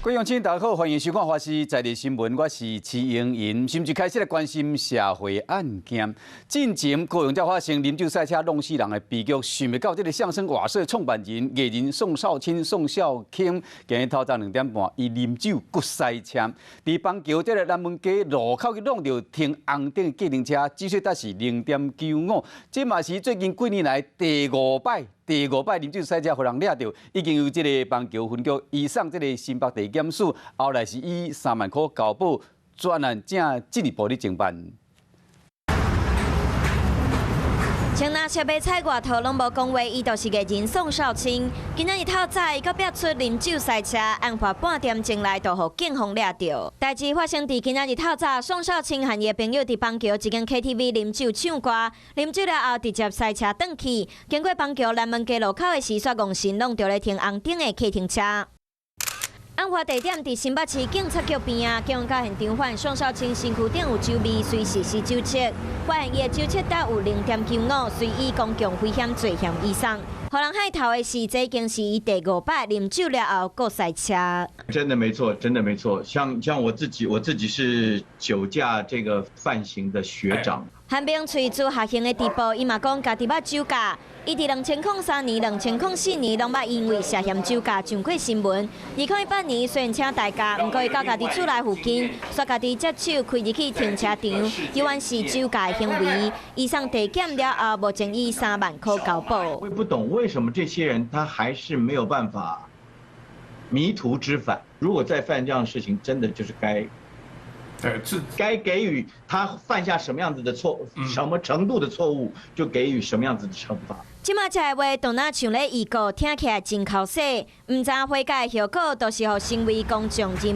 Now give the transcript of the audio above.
各位乡亲，大家好，欢迎收看《华视在地新闻》，我是徐英银。甚至开始来关心社会案件。进前高雄才发生啉酒赛车弄死人的悲剧，想不到这个相声瓦舍创办人艺人宋少卿、宋少卿，今日透早2点半，以啉酒割赛车，伫邦桥这个南门街路口去弄到停红灯计程车，只说达是0.95，这嘛是最近几年来第5摆啉酒赛车，互人抓到，已经由这个邦桥分局移送这个新北地检署，后来是以3万块交保，专案正进一步的侦办。像那设备菜外头拢无讲话，伊就是艺人宋少卿。今仔日透早，伊搁逼出啉酒赛车，案发半点钟内就互警方抓到。代志发生伫今仔日透早，宋少卿和伊的朋友伫邦桥一间 KTV 啉酒唱歌，啉酒了后直接赛车转去，经过邦桥南门街路口的时，煞戆神弄到咧停红灯的客停车。案发地点伫新北市警察局边啊，警方到现场发现宋少卿身躯顶有酒味，随实施酒测，发现伊的酒测值有0.95，随以公共危险罪嫌移送。互人害头的是，这已经是伊第5摆啉酒了后过赛车。真的没错，真的没错。像我自己是酒驾这个犯行的学长。韩冰随住下刑的地步，伊嘛讲家己捌酒驾。伊伫2003年、2004年拢捌因为涉嫌酒驾上过新闻。2018年虽然请大家，不过伊到家己厝内附近，煞家己接手开入去停车场，有案是酒驾行为。移送地检了后，目前以3万块交保。我也不懂为什么这些人他还是没有办法迷途知返。如果再犯这样的事情，真的就是该给予他犯下什么样子的错误，什么程度的错误，就给予什么样子的惩罚。即马这话当然像咧预告，听起来真口水，唔知悔改的后果，都是互成为公众人。